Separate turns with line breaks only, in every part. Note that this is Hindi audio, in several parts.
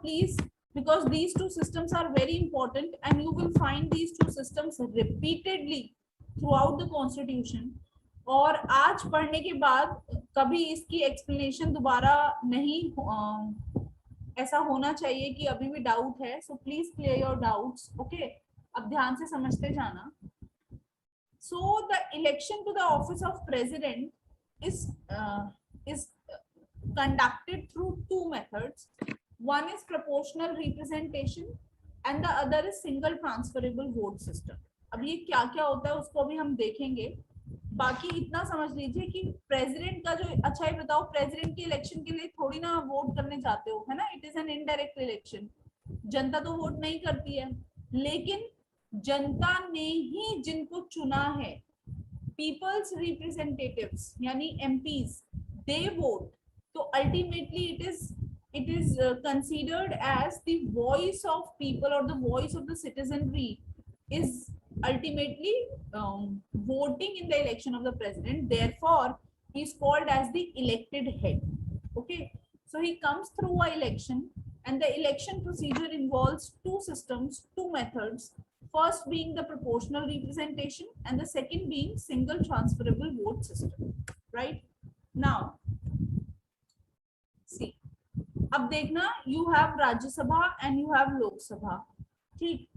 please, because these two systems are very important and you will find these two systems repeatedly throughout the constitution. और आज पढ़ने के बाद कभी इसकी explanation दोबारा नहीं ऐसा होना चाहिए कि अभी भी डाउट है. So please clear your doubts. Okay, अब ध्यान से समझते जाना. So the election to the office of president is conducted through two methods. One is proportional representation and the other is single transferable vote system. अब ये क्या क्या होता है उसको अभी हम देखेंगे. बाकी इतना समझ लीजिए कि प्रेसिडेंट का जो, अच्छा ये बताओ, प्रेसिडेंट के इलेक्शन के लिए थोड़ी ना वोट करने जाते हो, है ना. It is an indirect election. जनता तो वोट नहीं करती है, लेकिन जनता ने ही जिनको चुना है, पीपल्स रिप्रेजेंटेटिव्स यानी एमपीज, दे वोट. तो ultimately it is considered as the voice of people or the voice of the citizenry is ultimately voting in the election of the president. Therefore he is called as the elected head. Okay, so he comes through a election and the election procedure involves two systems, two methods. First being the proportional representation and the second being single transferable vote system. Right now see, अब देखना, you have Rajya Sabha and you have Lok Sabha. ठीक,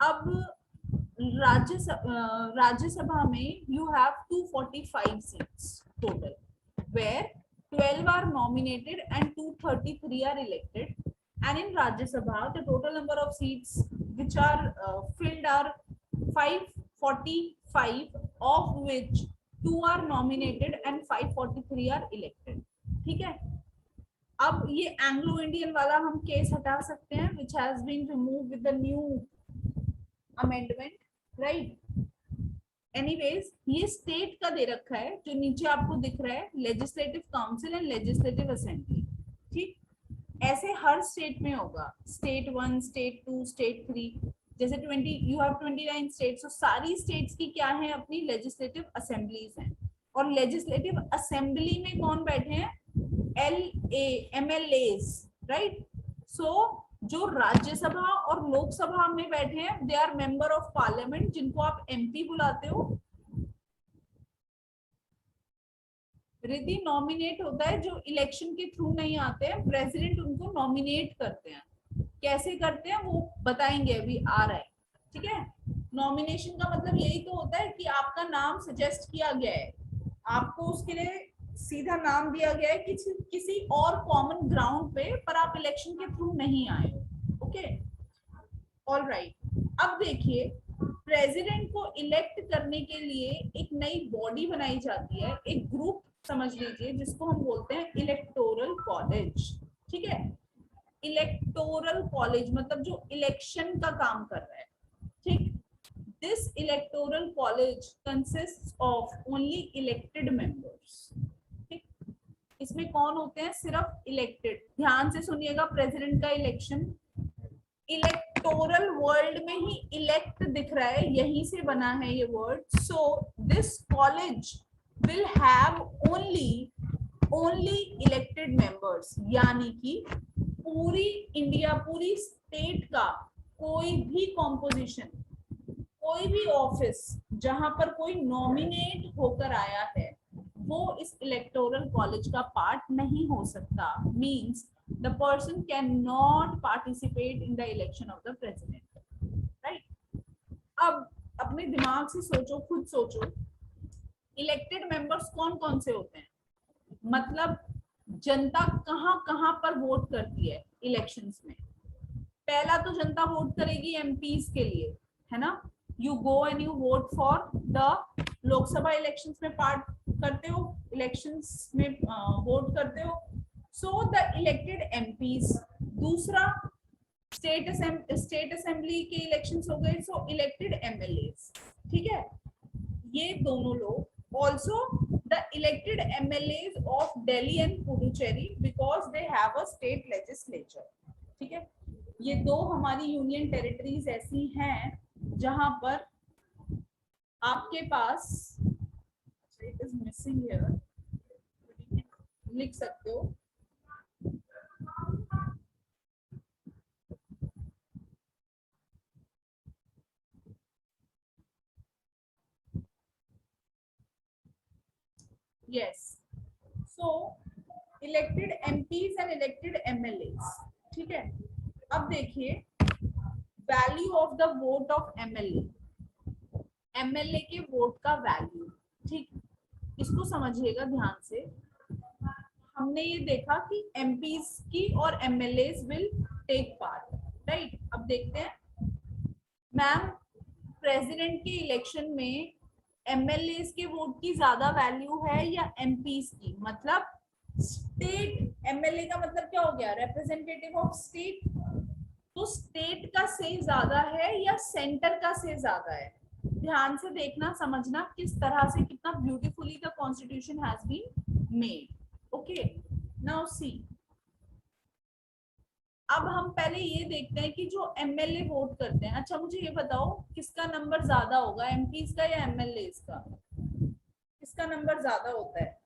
अब राज्यसभा में you have 245 seats total, where 12 are nominated and 233 are elected. And in Rajya Sabha, the total number of seats which are filled are 545, of which 2 are nominated and 543 are elected. ठीक है. अब ये एंग्लो इंडियन वाला हम केस हटा सकते हैं, which has been removed with the new amendment, right? Anyways, ये स्टेट का दे रखा है, जो नीचे आपको दिख रहा है, legislative council and legislative assembly. ठीक, ऐसे हर स्टेट में होगा. स्टेट 1, स्टेट 2, स्टेट 3, जैसे 20 यू हैव 29 स्टेट्स. तो सारी स्टेट्स की क्या है, अपनी लेजिस्लेटिव असेंबलीज हैं. और लेजिस्लेटिव असेंबली में कौन बैठे हैं, MLAs, राइट. सो जो राज्यसभा और लोकसभा में बैठे हैं, they are member of parliament, जिनको आप MP बुलाते हो. रिद्धि नॉमिनेट होता है, जो इलेक्शन के थ्रू नहीं आते हैं, प्रेसिडेंट उनको नॉमिनेट करते हैं. कैसे करते हैं वो बताएंगे, अभी आ रहा है. ठीक है. नॉमिनेशन का मतलब यही तो होता है कि आपका नाम सजेस्ट किया गया है, आपको उसके लिए सीधा नाम दिया गया है किसी और कॉमन ग्राउंड पे, पर आप इलेक्शन के थ्रू नहीं आए. Okay, all right. अब देखिए, प्रेसिडेंट को इलेक्ट करने के लिए एक नई बॉडी बनाई जाती है, एक ग्रुप समझ लीजिए, जिसको हम बोलते हैं इलेक्टोरल कॉलेज. ठीक है. इलेक्टोरल कॉलेज मतलब जो इलेक्शन का काम कर रहा है. ठीक. This electoral college consists of only elected members. इसमें कौन होते हैं, सिर्फ इलेक्टेड. ध्यान से सुनिएगा, प्रेसिडेंट का इलेक्शन इलेक्टोरल वर्ल्ड में ही इलेक्ट दिख रहा है, यहीं से बना है ये word. So this college will have only elected members, यानी कि पूरी इंडिया, पूरी स्टेट का कोई भी कॉम्पोजिशन, कोई भी ऑफिस जहां पर कोई नॉमिनेट होकर आया है, वो इस इलेक्टोरल कॉलेज का पार्ट नहीं हो सकता. Means the person can not participate in the election of the president. Right. अब अपने दिमाग से सोचो, खुद सोचो, इलेक्टेड मेंबर्स कौन कौन से होते हैं. मतलब जनता कहाँ कहाँ पर वोट करती है इलेक्शंस में. पहला तो जनता वोट करेगी एमपीज के लिए, है ना. You go and you won't for the Lok Sabha elections में पार्ट करते हो, इलेक्शंस में वोट करते हो. So the elected MPs. दूसरा स्टेट असेंबली के इलेक्शंस हो गए, सो इलेक्टेड एमएलएस. ठीक है. ये दोनों लोग. Also the elected MLAs of Delhi and Puducherry, because they have a state legislature. ठीक है. ये दो हमारी यूनियन टेरिटरीज ऐसी हैं जहां पर आपके पास, it is missing here, लिख सकते हो, yes, so elected MPs and elected MLAs, ठीक है। अब देखिए value of the vote of MLA, MLA के वोट का वैल्यू, ठीक, इसको समझिएगा ध्यान से। हमने ये देखा कि एमपीज की और MLAs will take part, right. अब देखते हैं मैम, प्रेसिडेंट के इलेक्शन में एमएलएस के वोट की ज्यादा वैल्यू है या एमपीज की? मतलब स्टेट, एमएलए का मतलब क्या हो गया, रिप्रेजेंटेटिव ऑफ स्टेट। तो स्टेट का से ज्यादा है या सेंटर का से ज्यादा है? ध्यान से देखना, समझना किस तरह से, कितना beautifully the constitution has been made. Okay, now see, अब हम पहले ये देखते हैं कि जो एमएलए वोट करते हैं, अच्छा मुझे ये बताओ किसका नंबर ज्यादा होगा, एमपीज का या एमएलए का? किसका नंबर ज्यादा होता है?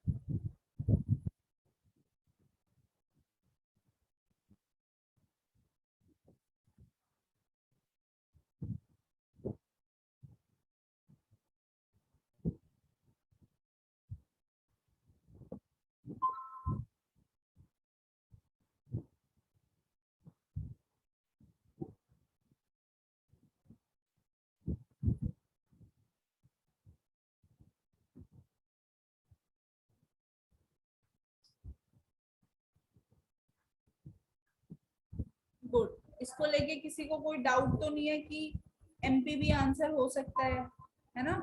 गुड, इसको लेके किसी को कोई डाउट तो नहीं है कि एमपी भी आंसर हो सकता है ना?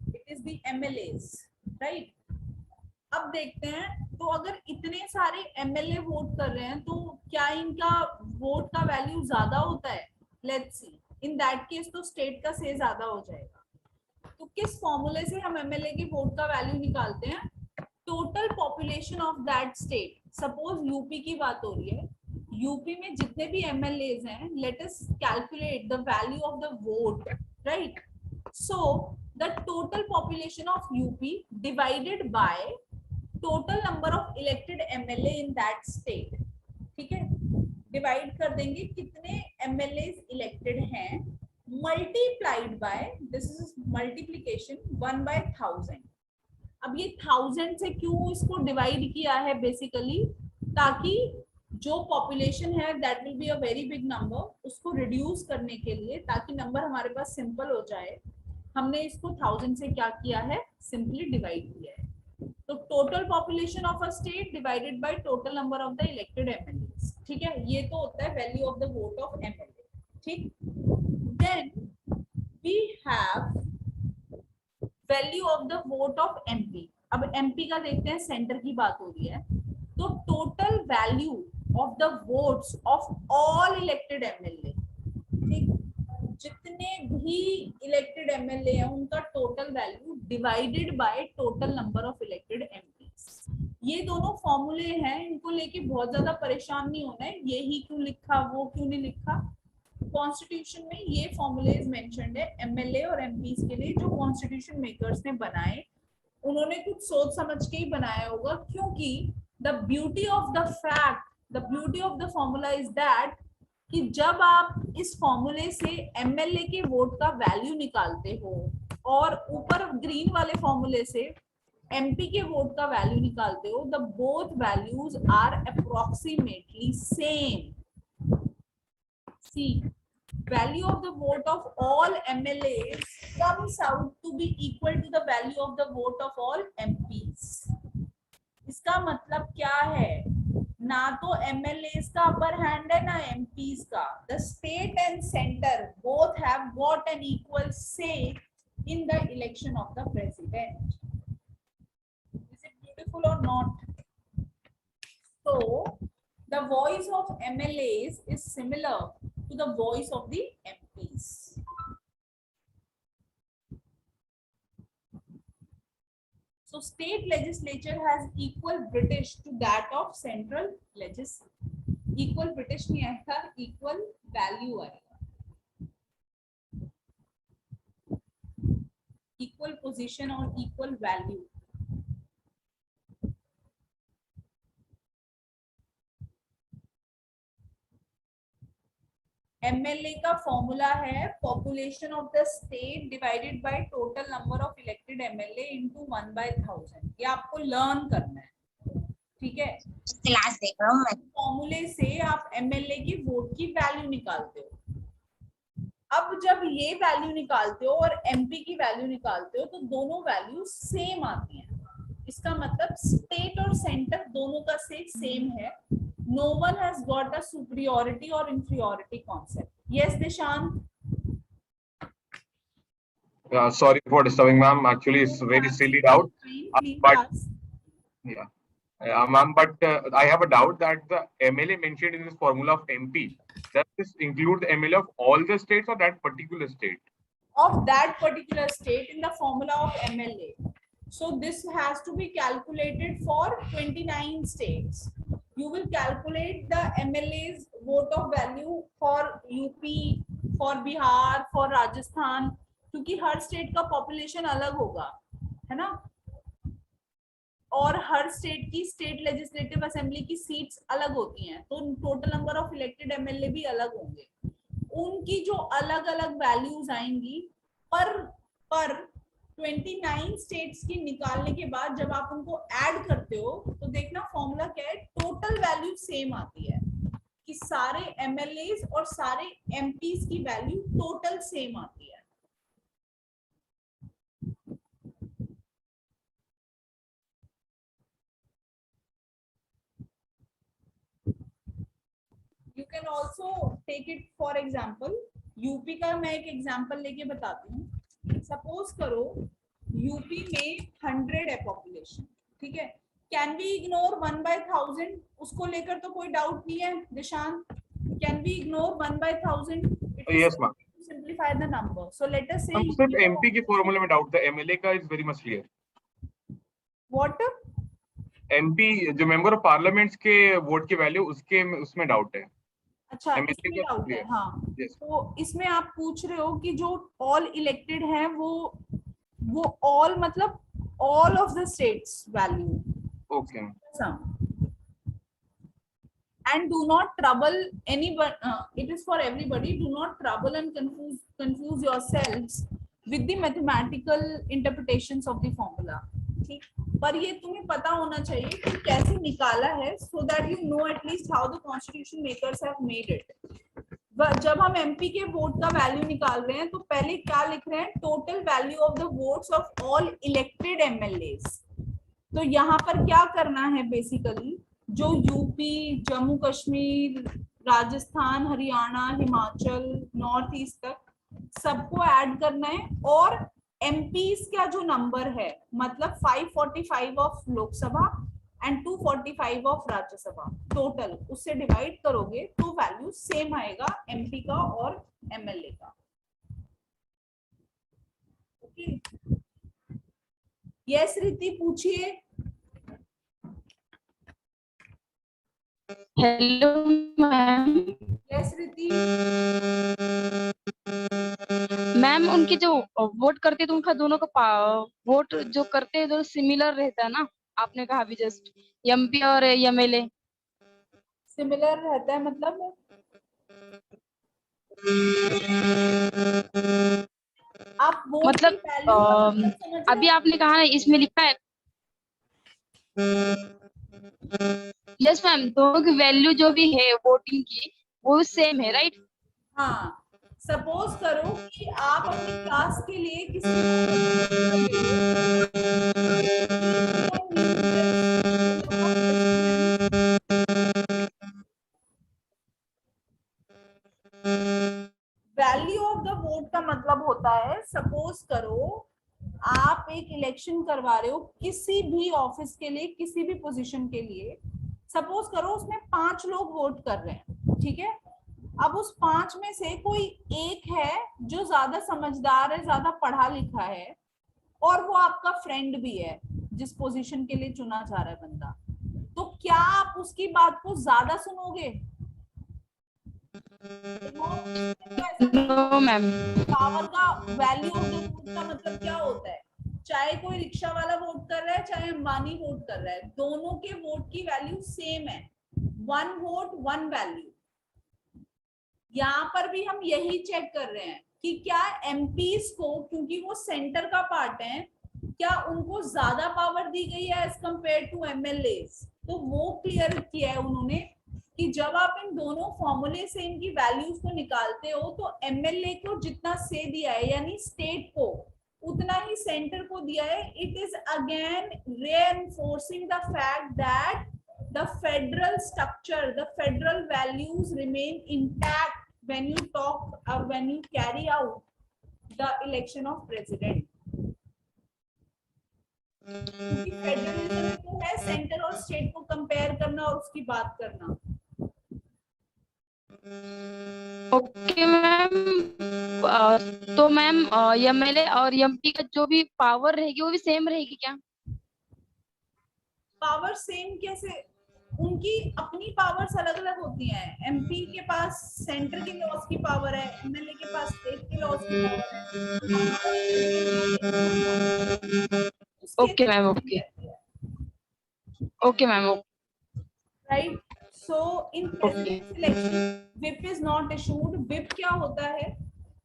It is the MLAs, right. अब देखते हैं, तो अगर इतने सारे एमएलए वोट कर रहे हैं तो क्या इनका वोट का वैल्यू ज्यादा होता है? Let's see, in that case तो स्टेट का से ज्यादा हो जाएगा। तो किस फॉर्मूले से हम एमएलए के वोट का वैल्यू निकालते हैं? Total population of that state. Suppose UP की बात हो रही है, यूपी में जितने भी एमएलए हैं, let us calculate the value of the vote, right. So the total population of UP divided by total number of elected MLA in that state, ठीक है। डिवाइड कर देंगे कितने एमएलए इलेक्टेड हैं, multiplied by, this is multiplication, 1/1000। अब ये 1000 से क्यों इसको डिवाइड किया है? बेसिकली ताकि जो पॉपुलेशन है that will be a very big number, उसको रिड्यूस करने के लिए, ताकि नंबर हमारे पास सिंपल हो जाए, हमने इसको 1000 से क्या किया है, सिंपली डिवाइड किया है। तो total population of a state divided by total number of the elected MLA, ठीक है। ये तो होता है value of the vote of MLA, ठीक। Then we have value of the vote of MP. अब एमपी का देखते हैं, सेंटर की बात हो रही है, तो total value of the votes of all elected MLA, ठीक, जितने भी इलेक्टेड एमएलए हैं उनका total value divided by total number of elected MP. ये दोनों फॉर्मूले हैं, इनको लेके बहुत ज्यादा परेशान नहीं होना है, ये ही क्यों लिखा, वो क्यों नहीं लिखा। कॉन्स्टिट्यूशन में ये फॉर्मूलेज मेंशन्ड है एमएलए और एमपीज के लिए, जो कॉन्स्टिट्यूशन मेकर्स ने बनाए, उन्होंने कुछ सोच समझ के ही बनाया होगा, क्योंकि the beauty of the fact, the beauty of the formula is that कि जब आप इस फॉर्मूले से एमएलए के वोट का वैल्यू निकालते हो और ऊपर ग्रीन वाले फॉर्मूले से एमपी के वोट का वैल्यू निकालते हो, the both values are approximately same. See, value of the vote of all MLAs comes out to be equal to the value of the vote of all MPs. इसका मतलब क्या है? ना तो MLAs का अपर हैंड है ना MPs का। The state and center both have got an equal say in the election of the president. Is it beautiful or not? So the voice of MLAs is similar to the voice of the MPs. So state legislature has equal British to that of central legislature. Equal British नहीं आएगा, equal value आएगा, equal position और equal value. एमएलए का फॉर्मूला है population of the state divided by total number of elected MLA into 1/1000। ये आपको लर्न करना है, ठीक है।
क्लास देख रहा हूँ मैं।
फॉर्मूले से आप एमएलए की वोट की वैल्यू निकालते हो। अब जब ये वैल्यू निकालते हो और एमपी की वैल्यू निकालते हो तो दोनों वैल्यू सेम आती हैं। इसका मतलब स्टेट और सेंटर दोनों का सेट सेम है। No one has got a superiority और inferiority concept. Yes Dishant?
Sorry for disturbing, ma'am. Actually, it's very silly doubt.
Please
But
ask.
yeah, ma'am. But I have a doubt that the MLA mentioned in this formula of MP, does this include the MLA of all the states or that particular state?
Of that particular state in the formula of MLA. So this has to be calculated for 29 states. You will calculate the MLA's vote of value for UP, for Bihar, for Rajasthan, क्योंकि हर स्टेट का पॉपुलेशन अलग होगा, है ना, और हर स्टेट की स्टेट लेजिस्लेटिव असेंबली की सीट्स अलग होती हैं, तो total number of elected MLA भी अलग होंगे। उनकी जो अलग अलग वैल्यूज आएंगी पर 29 स्टेट्स की निकालने के बाद जब आप उनको ऐड करते हो तो देखना फॉर्मूला क्या है, टोटल वैल्यू सेम आती है कि सारे एमएलएस और सारे एमपीज की वैल्यू टोटल सेम आती है। You can also take it for example, UP का मैं एक एग्जाम्पल लेके बताती हूँ। सपोज करो यूपी में 100 है पॉपुलेशन, ठीक है। Can we ignore 1/1000? उसको लेकर तो कोई डाउट नहीं है Dishant. Can we ignore 1/1000?
Yes, ma'am.
Simplify the number. So let us say
सिर्फ MP के फॉर्मूले में डाउट था, MLA का is very much clear.
what?
MP जो मेंबर ऑफ पार्लियामेंट्स के वोट की वैल्यू उसके उसमें डाउट है।
अच्छा,
MLA
इसमें
का
डाउट है, हाँ।
Yes.
तो इसमें आप पूछ रहे हो कि जो ऑल इलेक्टेड है वो ऑल मतलब all of the states value.
Okay.
And do not trouble anyone, it is for everybody. Do not trouble and confuse yourselves with the mathematical interpretations of the formula, ठीक। पर ये तुम्हें पता होना चाहिए कि कैसे निकाला है, so that you know at least how the constitution makers have made it. जब हम एमपी के वोट का वैल्यू निकाल रहे हैं तो पहले क्या लिख रहे हैं, total value of the votes of all elected MLAs. तो यहाँ पर क्या करना है, बेसिकली जो UP, Jammu Kashmir, Rajasthan, Haryana, Himachal, north east तक सबको ऐड करना है, और एमपीज का जो नंबर है मतलब 545 of Lok Sabha and 245 of Rajya Sabha, total उससे डिवाइड करोगे तो वैल्यू सेम आएगा एमपी का और एमएलए का। ओके, यस रीति पूछिए।
Hello ma'am.
यस रीति।
मैम उनकी जो वोट करते तो उनका दोनों का वोट जो करते हैं दोनों सिमिलर रहता है ना, आपने कहा अभी जस्ट एमपी और एमएलए
सिमिलर रहता है मतलब आप वोट
मतलब
की वैल्यू
अभी आपने कहा ना इसमें लिखा है। यस मैम, दोनों की वैल्यू जो भी है वोटिंग की वो सेम है, राइट?
हाँ, सपोज करो कि आप अपनी क्लास के लिए किसी वैल्यू ऑफ द वोट का मतलब होता है, सपोज करो आप एक इलेक्शन करवा रहे हो किसी भी ऑफिस के लिए, किसी भी पोजीशन के लिए। सपोज करो उसमें 5 लोग वोट कर रहे हैं, ठीक है। अब उस 5 में से कोई एक है जो ज्यादा समझदार है, ज्यादा पढ़ा लिखा है, और वो आपका फ्रेंड भी है जिस पोजीशन के लिए चुना जा रहा है बंदा, तो क्या आप उसकी बात को ज्यादा सुनोगे?
No ma'am.
पावर का वैल्यू ऑफ द वोट का मतलब क्या होता है, चाहे कोई रिक्शा वाला वोट कर रहा है चाहे अंबानी वोट कर रहा है, दोनों के वोट की वैल्यू सेम है। 1 वोट 1 वैल्यू। यहाँ पर भी हम यही चेक कर रहे हैं कि क्या एमपीज को, क्योंकि वो सेंटर का पार्ट है, क्या उनको ज्यादा पावर दी गई है एज कंपेयर टू एमएलएज। तो वो क्लियर किया है उन्होंने कि जब आप इन दोनों फॉर्मूले से इनकी वैल्यूज को निकालते हो तो एमएलए को जितना से दिया है यानी स्टेट को उतना ही सेंटर को दिया है। It is again reinforcing the fact that the federal structure, the federal values remain intact when you talk or when you carry out the election of president. Federalism तो है सेंटर और स्टेट को कंपेयर करना और उसकी बात करना।
ओके मैम, तो मैम एमएलए और एमपी का जो भी पावर रहेगी वो भी सेम रहेगी क्या?
पावर सेम कैसे? उनकी अपनी पावर्स अलग अलग होती हैं। एमपी के पास सेंटर के लॉस की पावर है, एमएलए के पास स्टेट के लॉस की पावर है।
Okay ma'am, okay okay ma'am,
right. So in president election whip is not issued. Whip क्या होता है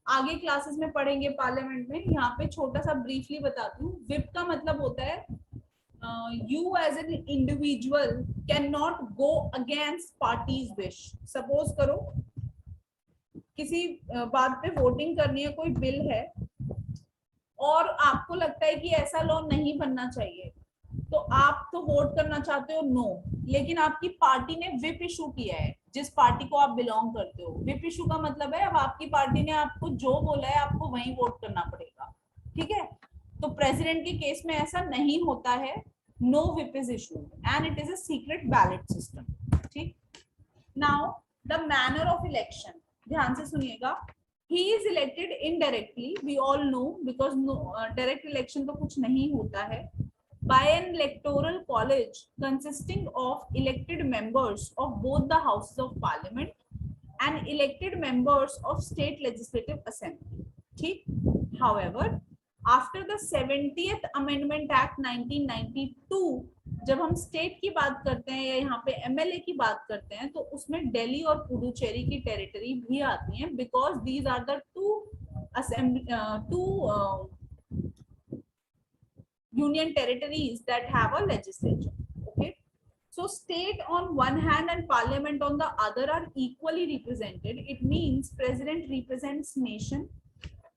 आगे क्लासेस में पढ़ेंगे पार्लियामेंट में, यहाँ पे छोटा सा ब्रीफली बताती हूँ। व्हिप का मतलब होता है you as an individual cannot go against party's wish। Suppose करो किसी बात पे वोटिंग करनी है, कोई बिल है और आपको लगता है कि ऐसा लॉ नहीं बनना चाहिए, तो आप तो वोट करना चाहते हो नो, लेकिन आपकी पार्टी ने व्हिप इशू किया है जिस पार्टी को आप बिलोंग करते हो। व्हिप इशू का मतलब है अब आपकी पार्टी ने आपको जो बोला है आपको वही वोट करना पड़ेगा, ठीक है। तो प्रेसिडेंट के केस में ऐसा नहीं होता है, no whip is issued and it is a secret ballot system, ठीक। Now the manner of election, ध्यान से सुनिएगा। he is elected indirectly, we all know, because no direct election तो कुछ नहीं होता है, by an electoral college consisting of elected members of both the houses of parliament and elected members of state legislative assembly, ठीक। however after the 70th amendment act 1992 जब हम स्टेट की बात करते हैं या यहाँ पे एमएलए की बात करते हैं तो उसमें दिल्ली और पुडुचेरी की टेरिटरी भी आती हैं, because these are the two union territories that have a legislature, okay। so state on one hand and parliament on the other are equally represented। it means president represents nation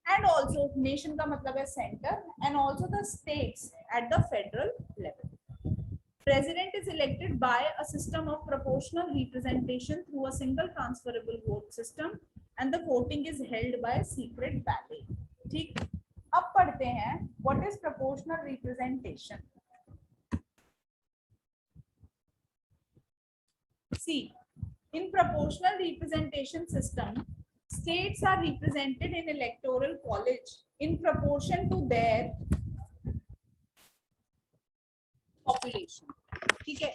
and also nation का मतलब है center and also the states at the federal level। president is elected by a system of proportional representation through a single transferable vote system and the voting is held by a secret ballot, ठीक। अब पढ़ते हैं what is proportional representation. See in proportional representation system states are represented in electoral college in proportion to their population, ठीक है।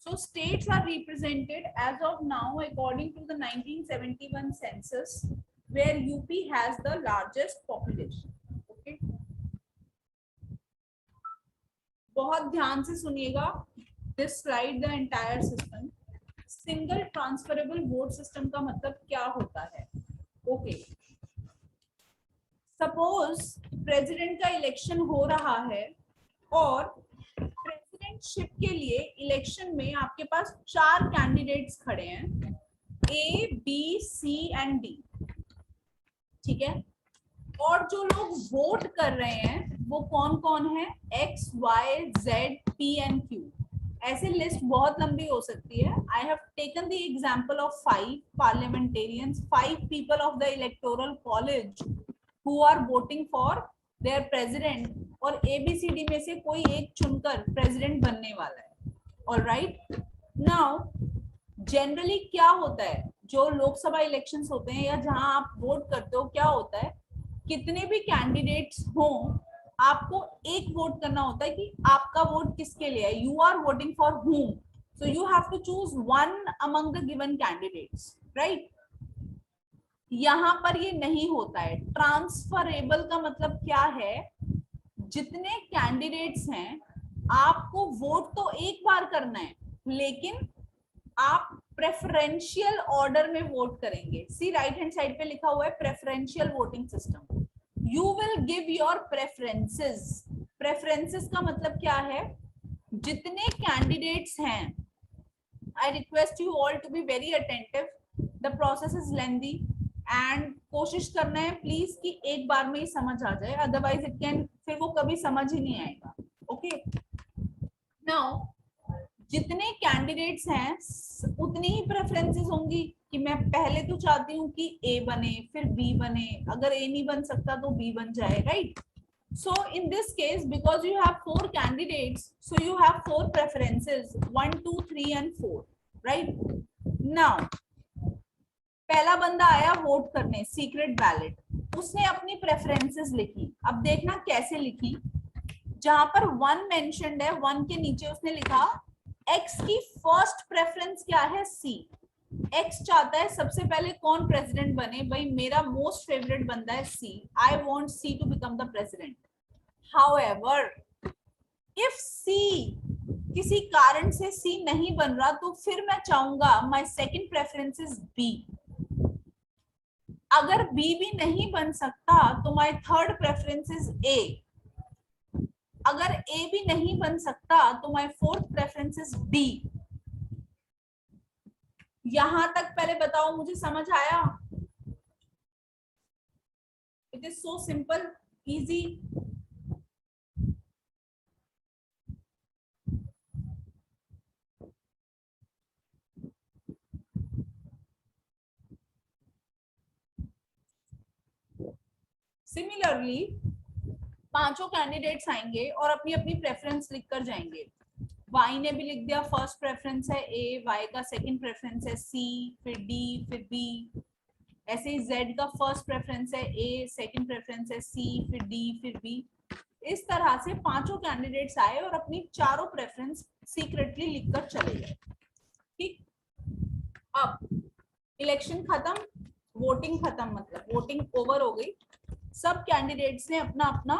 So states are represented as of now according to the 1971 census where UP has the largest population, okay। बहुत ध्यान से सुनिएगा this slide, the entire system। Single transferable vote system का मतलब क्या होता है, ओके। सपोज प्रेसिडेंट का इलेक्शन हो रहा है और प्रेसिडेंटशिप के लिए इलेक्शन में आपके पास 4 कैंडिडेट्स खड़े हैं, A B C and D, ठीक है। और जो लोग वोट कर रहे हैं वो कौन कौन है, X Y Z P and Q. ऐसे लिस्ट बहुत लंबी हो सकती है। I have taken the example of 5 parliamentarians, 5 people of the electoral college who are voting for their president, और एबीसीडी में से कोई एक चुनकर प्रेसिडेंट बनने वाला है, ऑलराइट। नाउ जनरली क्या होता है, जो लोकसभा इलेक्शंस होते हैं या जहां आप वोट करते हो, क्या होता है, कितने भी कैंडिडेट्स हों आपको एक वोट करना होता है कि आपका वोट किसके लिए है, you are voting for whom, so you have to choose one among the given candidates, right। यहाँ पर ये नहीं होता है। ट्रांसफरेबल का मतलब क्या है, जितने कैंडिडेट्स हैं आपको वोट तो एक बार करना है, लेकिन आप प्रेफरेंशियल ऑर्डर में वोट करेंगे। सी राइट हैंड साइड पे लिखा हुआ है preferential voting system. You will give your preferences. Preferences का मतलब क्या है? जितने कैंडिडेट्स हैं, I request you all to be very attentive, the process is lengthy and कोशिश करना है प्लीज कि एक बार में ही समझ आ जाए, अदरवाइज इट कैन, फिर वो कभी समझ ही नहीं आएगा। ओके, नाउ जितने कैंडिडेट्स हैं उतनी ही प्रेफरेंसेस होंगी कि मैं पहले तो चाहती हूँ कि ए बने फिर बी बने, अगर ए नहीं बन सकता तो बी बन जाए, right? So in this case, because you have 4 candidates, so you have 4 preferences, 1, 2, 3 and 4, right? Now, पहला बंदा आया वोट करने, सीक्रेट बैलेट, उसने अपनी प्रेफरेंसेस लिखी। अब देखना कैसे लिखी। जहां पर 1 मेंशन्ड है, 1 के नीचे उसने लिखा X की फर्स्ट प्रेफरेंस क्या है? C। X चाहता है सबसे पहले कौन प्रेसिडेंट बने? भाई मेरा मोस्ट फेवरेट बंदा है C, I want C to become the president. However, if C किसी कारण से C नहीं बन रहा तो फिर मैं चाहूंगा my second preference is B. अगर B भी नहीं बन सकता तो my third preference is A. अगर A भी नहीं बन सकता तो my fourth preference is B. यहां तक पहले बताओ, मुझे समझ आया? It is so simple, easy. Similarly पांचों कैंडिडेट्स आएंगे और अपनी अपनी प्रेफरेंस लिख कर जाएंगे। Y ने भी लिख दिया फर्स्ट प्रेफरेंस है A, Y का सेकंड प्रेफरेंस है C, फिर D, फिर B। ऐसे ही Z का फर्स्ट प्रेफरेंस है A, सेकंड प्रेफरेंस है C, फिर D, फिर B। इस तरह से पांचों कैंडिडेट्स आए और अपनी चारों प्रेफरेंस सीक्रेटली लिखकर चले गए। ठीक, अब इलेक्शन खत्म, वोटिंग खत्म, मतलब वोटिंग ओवर हो गई। सब कैंडिडेट्स ने अपना अपना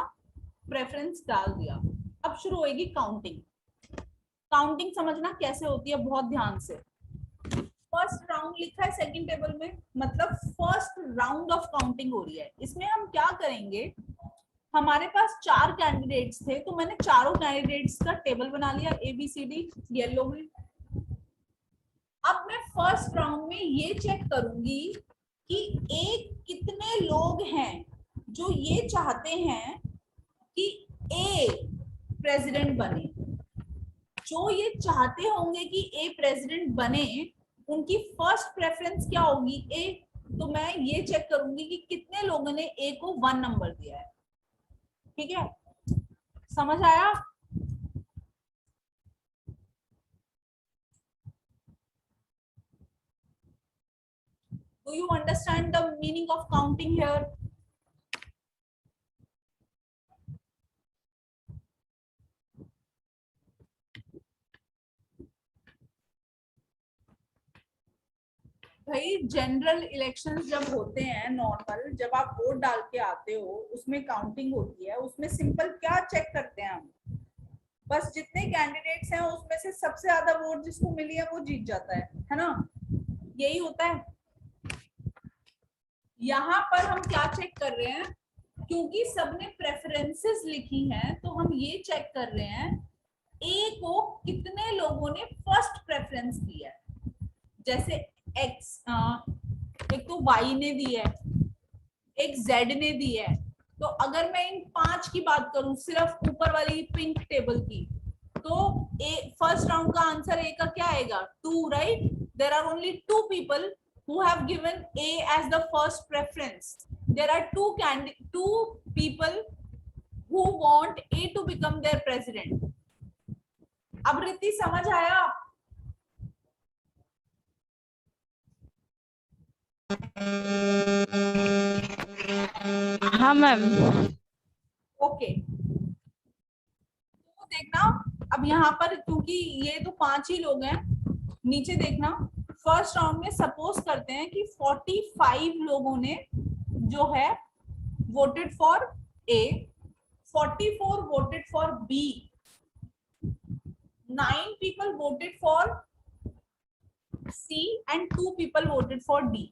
प्रेफरेंस डाल दिया। अब शुरू होगी काउंटिंग। काउंटिंग समझना कैसे होती है बहुत ध्यान से। फर्स्ट राउंड लिखा है सेकंड टेबल में, मतलब फर्स्ट राउंड ऑफ काउंटिंग हो रही है। इसमें हम क्या करेंगे, हमारे पास 4 कैंडिडेट्स थे तो मैंने चारों कैंडिडेट्स का टेबल बना लिया ABCD येलो में। अब मैं फर्स्ट राउंड में ये चेक करूंगी कि कितने लोग हैं जो ये चाहते हैं कि A प्रेसिडेंट बने। जो ये चाहते होंगे कि A प्रेसिडेंट बने, उनकी फर्स्ट प्रेफरेंस क्या होगी? A। तो मैं ये चेक करूंगी कि कितने लोगों ने A को 1 नंबर दिया है। ठीक है, समझ आया? Do you understand the meaning of counting here? भाई जनरल इलेक्शंस जब होते हैं, नॉर्मल जब आप वोट डाल के आते हो उसमें काउंटिंग होती है। उसमें सिंपल क्या चेक करते हैं हम, बस जितने कैंडिडेट्स हैं उसमें से सबसे ज्यादा वोट जिसको मिली है वो जीत जाता है ना? यही होता है। यहाँ पर हम क्या चेक कर रहे हैं, क्योंकि सबने प्रेफरेंसेस लिखी हैं तो हम ये चेक कर रहे हैं A को कितने लोगों ने फर्स्ट प्रेफरेंस दिया है। जैसे X, एक तो Y ने दी है, एक Z ने दी है। तो अगर मैं इन 5 की बात करूं, सिर्फ ऊपर वाली पिंक टेबल की, तो फर्स्ट राउंड का आंसर A का क्या आएगा? 2, right? There are only 2 people who have given A as the first preference. There are 2 people who want A to become their president. अब रिति समझ आया?
हाँ मैम।
ओके, तो देखना अब यहाँ पर, क्योंकि ये तो 5 ही लोग हैं, नीचे देखना फर्स्ट राउंड में सपोज करते हैं कि 45 लोगों ने जो है voted for A, 44 voted for B, 9 people voted for C and 2 people voted for D.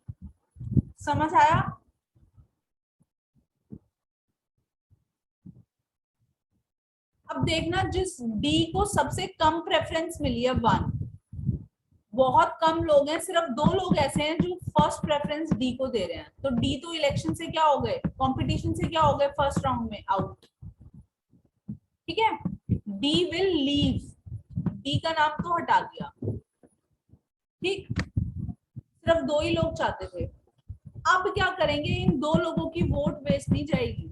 समझ आया? अब देखना, जिस D को सबसे कम प्रेफरेंस मिली है 1, बहुत कम लोग हैं, सिर्फ 2 लोग ऐसे हैं जो फर्स्ट प्रेफरेंस डी को दे रहे हैं, तो डी तो इलेक्शन से क्या हो गए, कंपटीशन से क्या हो गए, फर्स्ट राउंड में आउट। ठीक है, डी विल लीव, डी का नाम तो हटा दिया। ठीक, सिर्फ 2 ही लोग चाहते थे। अब क्या करेंगे, इन 2 लोगों की वोट वेस्ट नहीं जाएगी।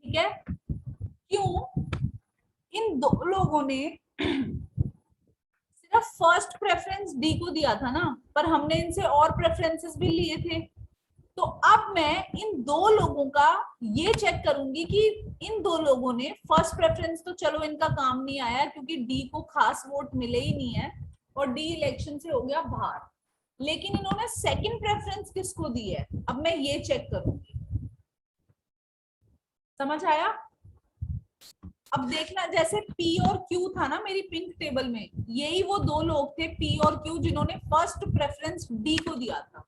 ठीक है, क्यों? इन 2 लोगों ने फर्स्ट प्रेफरेंस डी को दिया था ना, पर हमने इनसे और प्रेफरेंसेस भी लिए थे। तो अब मैं इन 2 लोगों का ये चेक करूंगी कि इन 2 लोगों ने फर्स्ट प्रेफरेंस तो चलो इनका काम नहीं आया क्योंकि डी को खास वोट मिले ही नहीं है और डी इलेक्शन से हो गया बाहर, लेकिन इन्होंने सेकंड प्रेफरेंस किसको दी है, अब मैं ये चेक करूंगी। समझ आया? अब देखना, जैसे P और Q था ना मेरी पिंक टेबल में, यही वो 2 लोग थे P और Q जिन्होंने फर्स्ट प्रेफरेंस D को दिया था।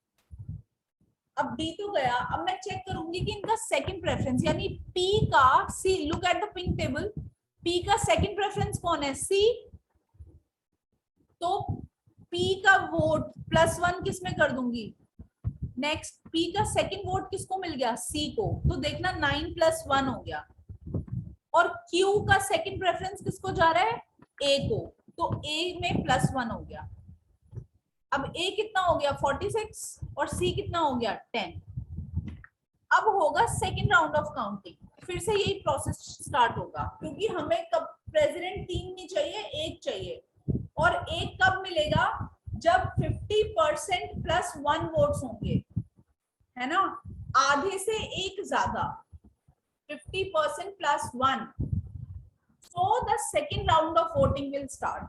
अब D तो गया, अब मैं चेक करूंगी कि इनका सेकंड प्रेफरेंस यानी P का C, look at the pink table, P का सेकंड प्रेफरेंस कौन है, C। तो P का वोट +1 किस में कर दूंगी, नेक्स्ट P का सेकंड वोट किसको मिल गया, C को, तो देखना 9 + 1 हो गया। और Q का सेकंड प्रेफरेंस किसको जा रहा है, A को, तो A में +1 हो गया। अब A कितना हो गया 46 और C कितना हो गया 10। अब होगा सेकंड राउंड ऑफ काउंटिंग, फिर से यही प्रोसेस स्टार्ट होगा, क्योंकि हमें कब प्रेसिडेंट 3 नहीं चाहिए, 1 चाहिए। और 1 कब मिलेगा, जब 50% + 1 वोट्स होंगे, है ना, आधे से 1 ज्यादा, 50% + 1, so the second round of voting will start.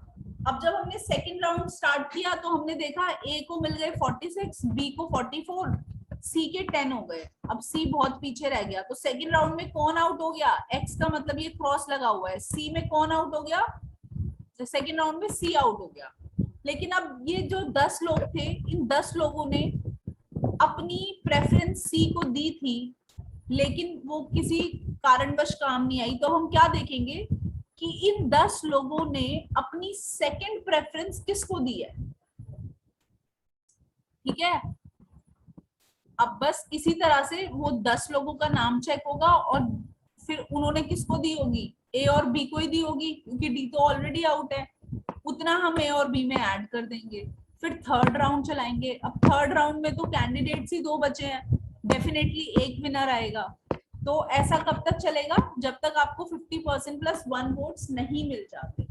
अब जब हमने सेकंड राउंड स्टार्ट किया तो हमने देखा A को मिल गए 46, B को 44, C के 10 हो गए, अब C बहुत पीछे रह गया। तो सेकंड राउंड में कौन आउट हो गया, X का मतलब ये क्रॉस लगा हुआ है, C में कौन आउट हो गया, तो सेकंड राउंड में C आउट हो गया। लेकिन अब ये जो 10 लोग थे, इन 10 लोगों ने अपनी प्रेफरेंस C को दी थी, लेकिन वो किसी कारणवश काम नहीं आई। तो हम क्या देखेंगे कि इन 10 लोगों ने अपनी सेकंड प्रेफरेंस किसको दी है। ठीक है, अब बस इसी तरह से वो 10 लोगों का नाम चेक होगा और फिर उन्होंने किसको दी होगी, A और B को ही दी होगी, क्योंकि D तो ऑलरेडी आउट है, उतना हम A और B में ऐड कर देंगे। फिर थर्ड राउंड चलाएंगे। अब थर्ड राउंड में तो कैंडिडेट्स ही 2 बचे हैं, डेफिनेटली एक विनर आएगा। तो ऐसा कब तक चलेगा, जब तक आपको 50% + 1 वोट्स नहीं मिल जाते।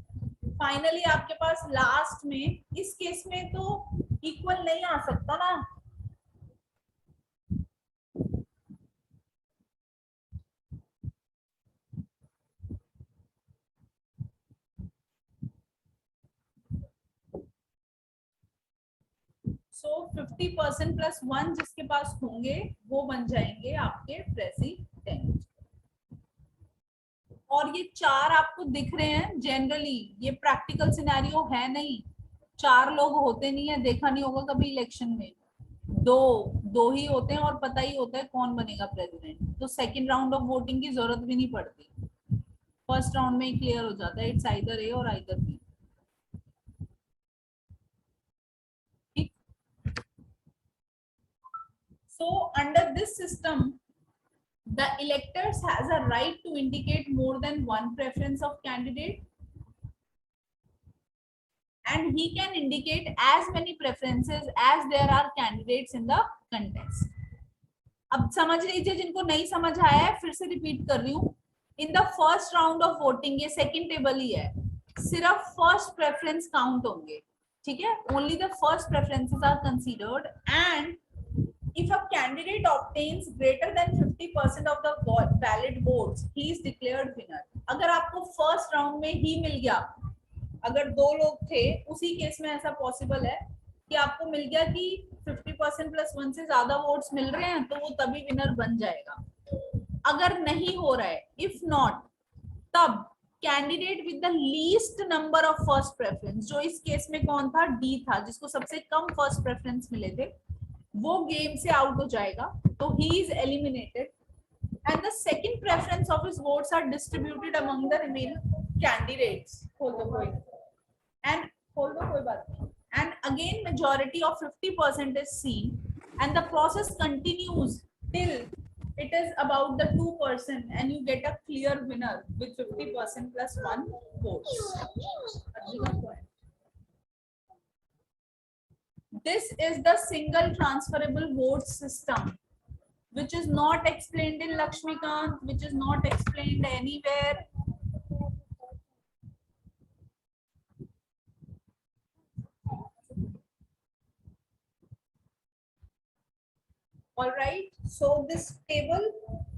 फाइनली आपके पास लास्ट में, इस केस में तो इक्वल नहीं आ सकता ना, सो 50% + 1 जिसके पास होंगे वो बन जाएंगे आपके प्रेसिडेंट। और ये 4 आपको दिख रहे हैं, जनरली ये प्रैक्टिकल सिनेरियो है नहीं, 4 लोग होते नहीं है, देखा नहीं होगा कभी इलेक्शन में, 2 ही होते हैं और पता ही होता है कौन बनेगा प्रेसिडेंट। तो सेकंड राउंड ऑफ वोटिंग की जरूरत भी नहीं पड़ती, फर्स्ट राउंड में ही क्लियर हो जाता है, इट्स आइदर A और either B। So under this system, the electors has a right to indicate more than one preference of candidate, and he can indicate as many preferences as there are candidates in the contest. अब समझ लीजिए, जिनको नहीं समझ आया है फिर से रिपीट कर रही हूँ। In the first round of voting, ये सेकंड टेबल ही है, सिर्फ फर्स्ट प्रेफरेंस काउंट होंगे। ठीक है, only the first preferences are considered, and if a candidate obtains greater than 50% of the valid votes, he is declared winner. अगर आपको फर्स्ट राउंड में ही मिल गया, अगर 2 लोग थे, उसी केस में ऐसा पॉसिबल है कि आपको मिल गया कि 50% + 1 से ज्यादा वोट्स मिल रहे हैं, तो वो तभी विनर बन जाएगा। अगर नहीं हो रहा है, इफ नॉट, तब candidate with the least number of first preference, जो इस केस में कौन था, डी था, जिसको सबसे कम फर्स्ट प्रेफरेंस मिले थे, वो गेम से आउट हो जाएगा, तो he is eliminated and the second preference of his votes are distributed among the remaining candidates. hold the koi baat nahi. And again majority of 50% is seen and the process continues till it is about the 2% and you get a clear winner with 50% plus 1 vote. This is the single transferable vote system, which is not explained in Lakshmikant, which is not explained anywhere. All right, so this table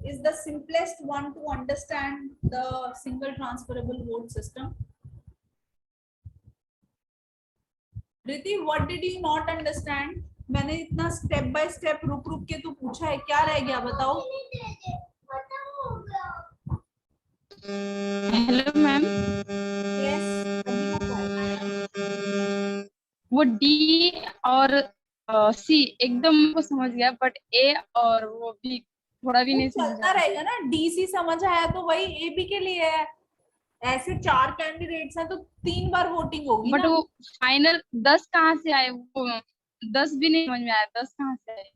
is the simplest one to understand the single transferable vote system. Riti, what did you not understand? मैंने इतना स्टेप बाय स्टेप रुक रुक के तो पूछा है, क्या रह गया बताओ?
हेलो मैम, वो डी और सी एकदम को समझ गया, बट ए और वो बी थोड़ा भी नहीं
चलता
समझा।
रहेगा ना, डीसी समझ आया तो वही ए बी के लिए है। ऐसे 4 कैंडिडेट्स हैं तो 3 बार वोटिंग होगी
बट
ना।
वो फाइनल 10 कहाँ से आए, वो 10 भी नहीं समझ में आया, 10 कहाँ से आए?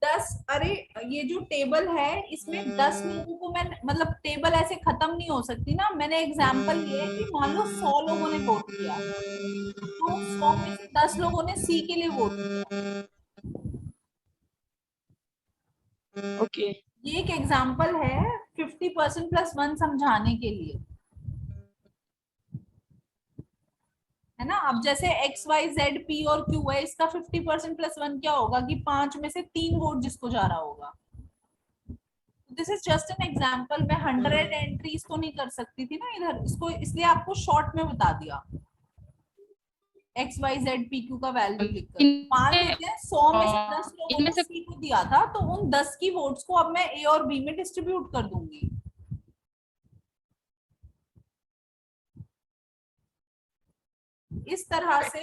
10, अरे ये जो टेबल है इसमें 10 लोगों को मैं, मतलब टेबल ऐसे खत्म नहीं हो सकती ना। मैंने एग्जांपल लिया है कि मान लो 100 लोगों ने वोट किया, तो 100 में से 10 लोगों ने सी के लिए वोट किया।
ओके,
ये एक एग्जांपल है 50% प्लस 1 समझाने के लिए, है ना। अब जैसे एक्स वाई जेड पी और क्यू है, इसका 50% प्लस 1 क्या होगा कि 5 में से 3 वोट जिसको जा रहा होगा। This is just an example. मैं 100 एंट्रीज तो नहीं कर सकती थी ना इधर, इसको इसलिए आपको शॉर्ट में बता दिया। X Y Z P Q का वैल्यू लिखकर मान लेते हैं 100 में से 10 लोगों
इनमें
को
से
सी को दिया था, तो उन 10 की वोट्स को अब मैं ए और बी में डिस्ट्रीब्यूट कर दूंगी। इस तरह से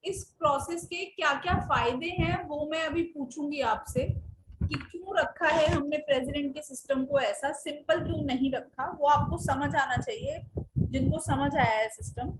इस प्रोसेस के क्या क्या फायदे हैं वो मैं अभी पूछूंगी आपसे, कि क्यों रखा है हमने प्रेसिडेंट के सिस्टम को ऐसा, सिंपल क्यों नहीं रखा। वो आपको समझ आना चाहिए, जिनको समझ आया है सिस्टम।